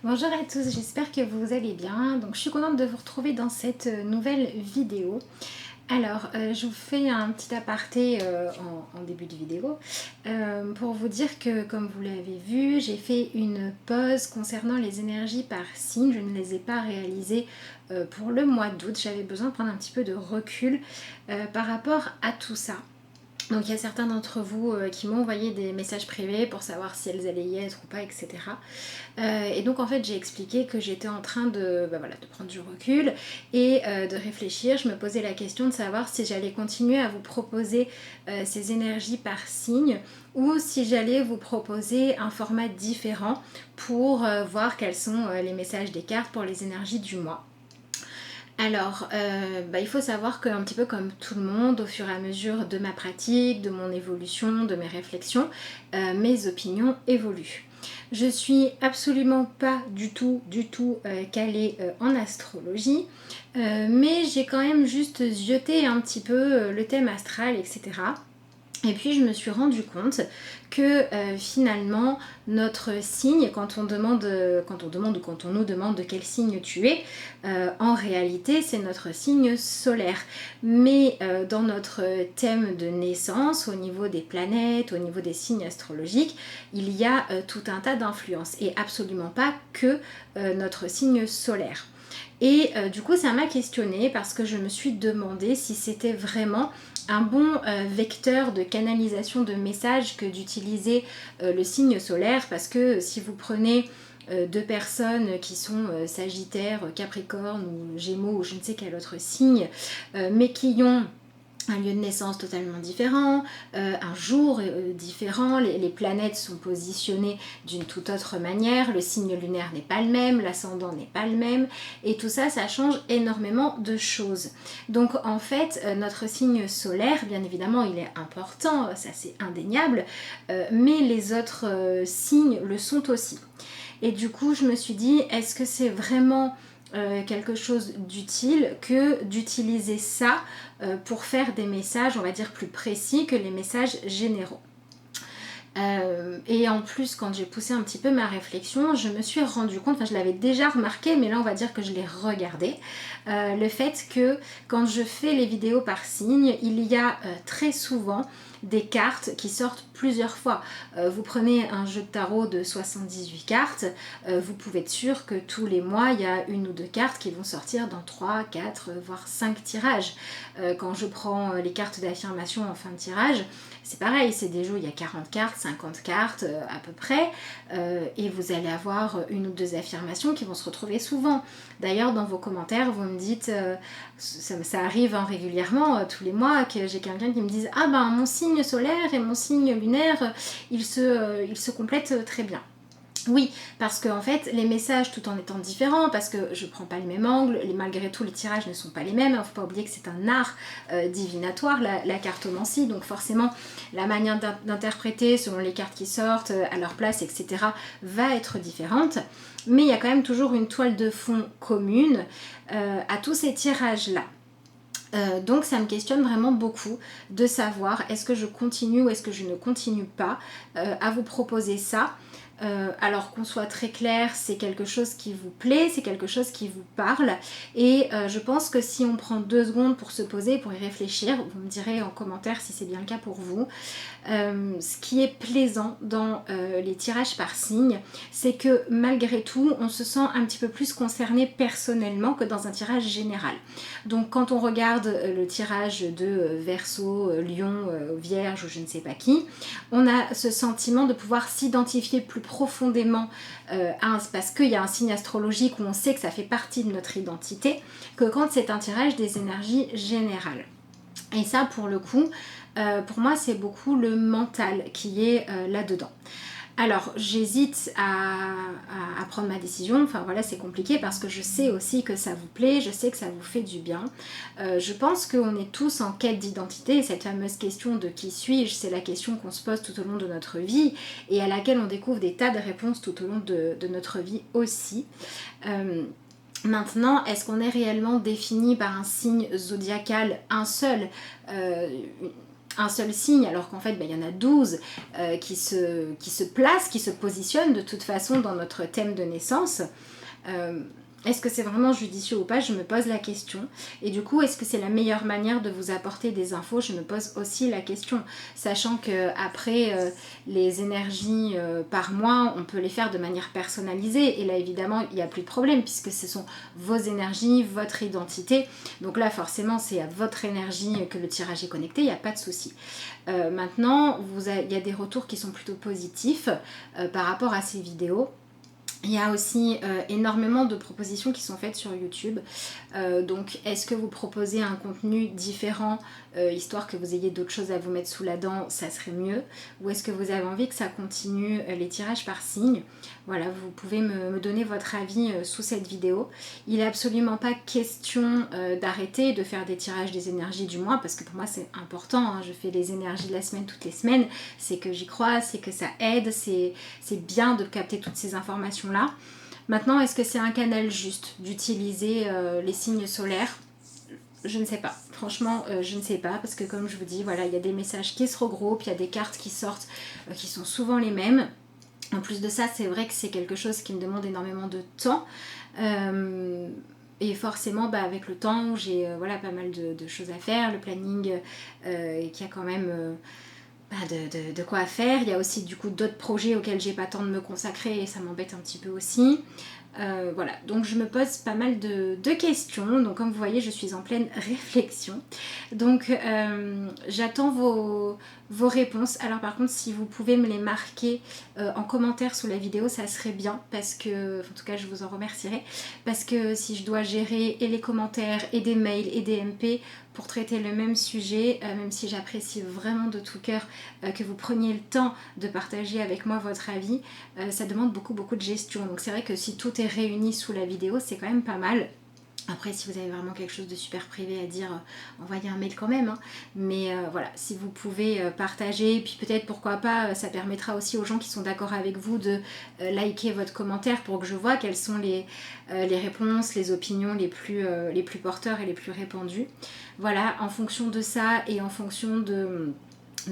Bonjour à tous, j'espère que vous allez bien. Donc je suis contente de vous retrouver dans cette nouvelle vidéo. Alors je vous fais un petit aparté en début de vidéo pour vous dire que comme vous l'avez vu, j'ai fait une pause concernant les énergies par signe. Je ne les ai pas réalisées pour le mois d'août. J'avais besoin de prendre un petit peu de recul par rapport à tout ça. Donc il y a certains d'entre vous qui m'ont envoyé des messages privés pour savoir si elles allaient y être ou pas, etc. Et donc en fait j'ai expliqué que j'étais en train de, de prendre du recul et de réfléchir. Je me posais la question de savoir si j'allais continuer à vous proposer ces énergies par signe ou si j'allais vous proposer un format différent pour voir quels sont les messages des cartes pour les énergies du mois. Alors, il faut savoir qu'un petit peu comme tout le monde, au fur et à mesure de ma pratique, de mon évolution, de mes réflexions, mes opinions évoluent. Je suis absolument pas du tout calée en astrologie, mais j'ai quand même juste zioté un petit peu le thème astral, etc. Et puis je me suis rendu compte que finalement notre signe, quand on nous demande de quel signe tu es, en réalité c'est notre signe solaire. Mais dans notre thème de naissance, au niveau des planètes, au niveau des signes astrologiques, il y a tout un tas d'influences et absolument pas que notre signe solaire. Et du coup ça m'a questionnée parce que je me suis demandé si c'était vraiment un bon vecteur de canalisation de messages que d'utiliser le signe solaire, parce que si vous prenez deux personnes qui sont Sagittaire, Capricorne ou Gémeaux ou je ne sais quel autre signe, mais qui ont un lieu de naissance totalement différent, un jour différent, les planètes sont positionnées d'une toute autre manière, le signe lunaire n'est pas le même, l'ascendant n'est pas le même, et tout ça, ça change énormément de choses. Donc en fait, notre signe solaire, bien évidemment, il est important, ça c'est indéniable, mais les autres signes le sont aussi. Et du coup, je me suis dit, est-ce que c'est vraiment quelque chose d'utile que d'utiliser ça pour faire des messages, on va dire, plus précis que les messages généraux. Et en plus, quand j'ai poussé un petit peu ma réflexion, je me suis rendu compte, enfin je l'avais déjà remarqué, mais là on va dire que je l'ai regardé, le fait que quand je fais les vidéos par signe, il y a très souvent des cartes qui sortent plusieurs fois. Vous prenez un jeu de tarot de 78 cartes, vous pouvez être sûr que tous les mois, il y a une ou deux cartes qui vont sortir dans 3, 4, voire 5 tirages. Quand je prends les cartes d'affirmation en fin de tirage, c'est pareil, c'est des jeux, il y a 40 cartes, 50 cartes à peu près, et vous allez avoir une ou deux affirmations qui vont se retrouver souvent. D'ailleurs, dans vos commentaires, vous me dites, ça arrive régulièrement, tous les mois, que j'ai quelqu'un qui me dise « Ah ben, mon signe solaire et mon signe lunaire, ils se complètent très bien ». Oui, parce que en fait, les messages, tout en étant différents, parce que je prends pas le même angle, malgré tout les tirages ne sont pas les mêmes, il ne faut pas oublier que c'est un art divinatoire, la cartomancie, donc forcément la manière d'interpréter selon les cartes qui sortent, à leur place, etc. va être différente, mais il y a quand même toujours une toile de fond commune à tous ces tirages-là. Donc ça me questionne vraiment beaucoup de savoir est-ce que je continue ou est-ce que je ne continue pas à vous proposer ça. Alors qu'on soit très clair, c'est quelque chose qui vous plaît, c'est quelque chose qui vous parle, et je pense que si on prend 2 secondes pour se poser, pour y réfléchir, vous me direz en commentaire si c'est bien le cas pour vous, ce qui est plaisant dans les tirages par signe, c'est que malgré tout, on se sent un petit peu plus concerné personnellement que dans un tirage général. Donc quand on regarde le tirage de Verseau, Lion, Vierge ou je ne sais pas qui, on a ce sentiment de pouvoir s'identifier plus profondément parce qu'il y a un signe astrologique où on sait que ça fait partie de notre identité, que quand c'est un tirage des énergies générales. Et ça, pour le coup, pour moi, c'est beaucoup le mental qui est là-dedans. Alors, j'hésite à prendre ma décision, enfin voilà, c'est compliqué parce que je sais aussi que ça vous plaît, je sais que ça vous fait du bien. Je pense qu'on est tous en quête d'identité, et cette fameuse question de qui suis-je, c'est la question qu'on se pose tout au long de notre vie et à laquelle on découvre des tas de réponses tout au long de notre vie aussi. Maintenant, est-ce qu'on est réellement défini par un signe zodiacal, un seul un seul signe, alors qu'en fait, il y en a 12 qui se placent, qui se positionnent de toute façon dans notre thème de naissance. Est-ce que c'est vraiment judicieux ou pas? Je me pose la question. Et du coup, est-ce que c'est la meilleure manière de vous apporter des infos? Je me pose aussi la question. Sachant qu'après, les énergies par mois, on peut les faire de manière personnalisée. Et là, évidemment, il n'y a plus de problème puisque ce sont vos énergies, votre identité. Donc là, forcément, c'est à votre énergie que le tirage est connecté. Il n'y a pas de souci. Maintenant, il y a des retours qui sont plutôt positifs par rapport à ces vidéos. Il y a aussi énormément de propositions qui sont faites sur YouTube. Donc, est-ce que vous proposez un contenu différent, histoire que vous ayez d'autres choses à vous mettre sous la dent, ça serait mieux? Ou est-ce que vous avez envie que ça continue les tirages par signe? Voilà, vous pouvez me donner votre avis sous cette vidéo. Il n'est absolument pas question d'arrêter de faire des tirages des énergies du mois, parce que pour moi c'est important, hein. Je fais les énergies de la semaine toutes les semaines, c'est que j'y crois, c'est que ça aide, c'est bien de capter toutes ces informations-là. Maintenant, est-ce que c'est un canal juste d'utiliser les signes solaires? Je ne sais pas, franchement je ne sais pas, parce que comme je vous dis, voilà, il y a des messages qui se regroupent, il y a des cartes qui sortent qui sont souvent les mêmes. En plus de ça, c'est vrai que c'est quelque chose qui me demande énormément de temps. Et forcément, avec le temps, j'ai voilà, pas mal de choses à faire. Le planning qui a quand même de quoi faire. Il y a aussi du coup d'autres projets auxquels j'ai pas le temps de me consacrer et ça m'embête un petit peu aussi. Voilà, donc je me pose pas mal de questions. Donc comme vous voyez, je suis en pleine réflexion. Donc j'attends vos réponses. Alors par contre, si vous pouvez me les marquer en commentaire sous la vidéo, ça serait bien, parce que, en tout cas je vous en remercierai, parce que si je dois gérer et les commentaires et des mails et des MP pour traiter le même sujet, même si j'apprécie vraiment de tout cœur que vous preniez le temps de partager avec moi votre avis, ça demande beaucoup de gestion. Donc c'est vrai que si tout est réuni sous la vidéo, c'est quand même pas mal. Après, si vous avez vraiment quelque chose de super privé à dire, envoyez un mail quand même, hein. Mais voilà, si vous pouvez partager, puis peut-être pourquoi pas, ça permettra aussi aux gens qui sont d'accord avec vous de liker votre commentaire pour que je vois quelles sont les réponses, les opinions les plus porteurs et les plus répandues. Voilà, en fonction de ça et en fonction de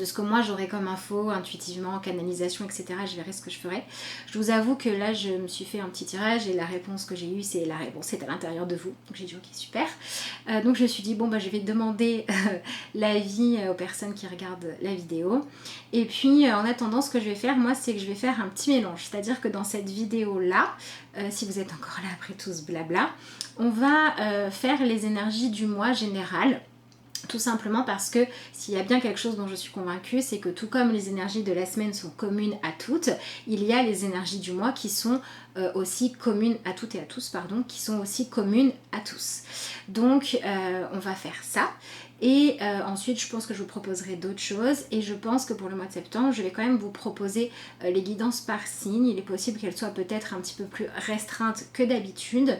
ce que moi j'aurais comme info, intuitivement, canalisation, etc. Je verrai ce que je ferai. Je vous avoue que là je me suis fait un petit tirage et la réponse que j'ai eue, c'est la réponse est à l'intérieur de vous. Donc j'ai dit ok, super. Donc je me suis dit bon je vais demander l'avis aux personnes qui regardent la vidéo. Et puis en attendant, ce que je vais faire moi, c'est que je vais faire un petit mélange. C'est-à-dire que dans cette vidéo là, si vous êtes encore là après tout ce blabla, on va faire les énergies du mois général. Tout simplement parce que s'il y a bien quelque chose dont je suis convaincue, c'est que tout comme les énergies de la semaine sont communes à toutes, il y a les énergies du mois qui sont aussi communes à toutes et à tous, pardon, qui sont aussi communes à tous. Donc on va faire ça. Et ensuite je pense que je vous proposerai d'autres choses, et je pense que pour le mois de septembre je vais quand même vous proposer les guidances par signe. Il est possible qu'elles soient peut-être un petit peu plus restreintes que d'habitude.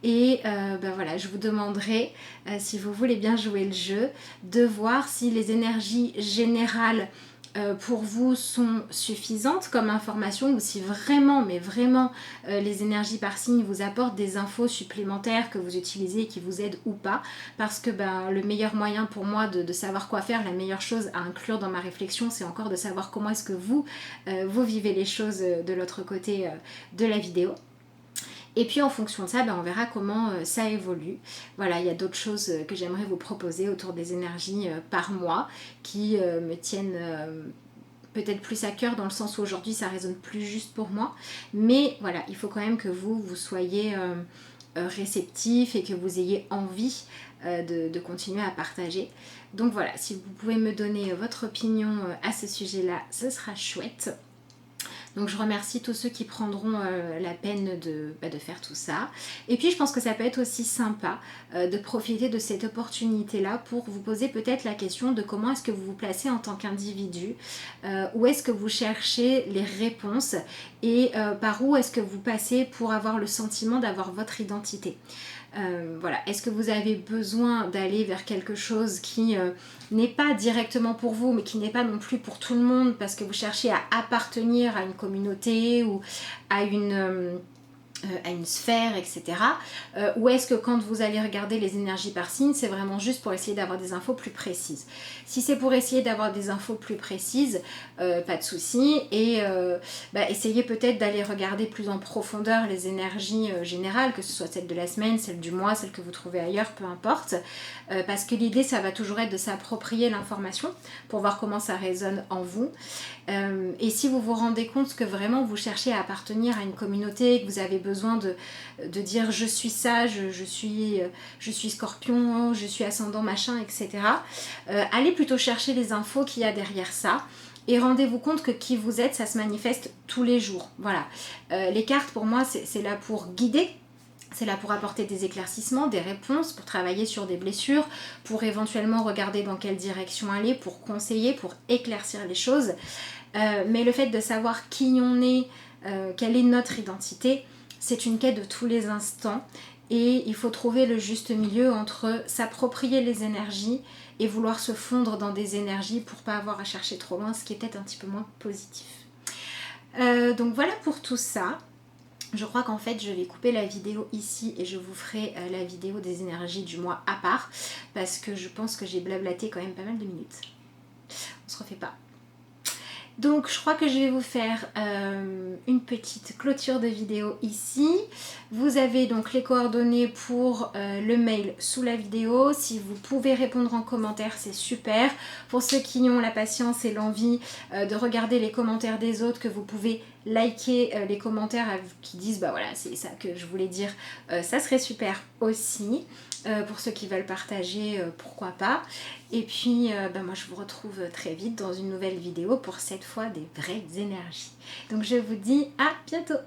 Et voilà, je vous demanderai, si vous voulez bien jouer le jeu, de voir si les énergies générales pour vous sont suffisantes comme information, ou si vraiment, mais vraiment, les énergies par signe vous apportent des infos supplémentaires que vous utilisez et qui vous aident ou pas. Parce que le meilleur moyen pour moi de savoir quoi faire, la meilleure chose à inclure dans ma réflexion, c'est encore de savoir comment est-ce que vous vivez les choses de l'autre côté de la vidéo. Et puis en fonction de ça, on verra comment ça évolue. Voilà, il y a d'autres choses que j'aimerais vous proposer autour des énergies par mois qui me tiennent peut-être plus à cœur, dans le sens où aujourd'hui ça résonne plus juste pour moi. Mais voilà, il faut quand même que vous soyez réceptif et que vous ayez envie de continuer à partager. Donc voilà, si vous pouvez me donner votre opinion à ce sujet-là, ce sera chouette. Donc je remercie tous ceux qui prendront la peine de faire tout ça. Et puis je pense que ça peut être aussi sympa de profiter de cette opportunité-là pour vous poser peut-être la question de comment est-ce que vous vous placez en tant qu'individu, où est-ce que vous cherchez les réponses, et par où est-ce que vous passez pour avoir le sentiment d'avoir votre identité. Voilà, est-ce que vous avez besoin d'aller vers quelque chose qui n'est pas directement pour vous, mais qui n'est pas non plus pour tout le monde, parce que vous cherchez à appartenir à une communauté ou à une à une sphère, etc. Ou est-ce que quand vous allez regarder les énergies par signe, c'est vraiment juste pour essayer d'avoir des infos plus précises? Si c'est pour essayer d'avoir des infos plus précises, pas de souci. Et essayez peut-être d'aller regarder plus en profondeur les énergies générales, que ce soit celle de la semaine, celle du mois, celle que vous trouvez ailleurs, peu importe. Parce que l'idée, ça va toujours être de s'approprier l'information pour voir comment ça résonne en vous. Et si vous vous rendez compte que vraiment vous cherchez à appartenir à une communauté, que vous avez besoin de dire je suis ça, je suis scorpion, je suis ascendant machin, etc. Allez plutôt chercher les infos qu'il y a derrière ça. Et rendez-vous compte que qui vous êtes, ça se manifeste tous les jours. Voilà. Les cartes, pour moi, c'est là pour guider. C'est là pour apporter des éclaircissements, des réponses, pour travailler sur des blessures, pour éventuellement regarder dans quelle direction aller, pour conseiller, pour éclaircir les choses. Mais le fait de savoir qui on est, quelle est notre identité, c'est une quête de tous les instants. Et il faut trouver le juste milieu entre s'approprier les énergies et vouloir se fondre dans des énergies pour pas avoir à chercher trop loin, ce qui est peut-être un petit peu moins positif. Donc voilà pour tout ça. Je crois qu'en fait je vais couper la vidéo ici et je vous ferai la vidéo des énergies du mois à part, parce que je pense que j'ai blablaté quand même pas mal de minutes. On se refait pas. Donc je crois que je vais vous faire une petite clôture de vidéo ici. Vous avez donc les coordonnées pour le mail sous la vidéo. Si vous pouvez répondre en commentaire, c'est super. Pour ceux qui ont la patience et l'envie de regarder les commentaires des autres, que vous pouvez liker les commentaires qui disent bah voilà, c'est ça que je voulais dire, ça serait super aussi. Pour ceux qui veulent partager, pourquoi pas. Et puis moi je vous retrouve très vite dans une nouvelle vidéo pour cette fois des vraies énergies. Donc je vous dis à bientôt.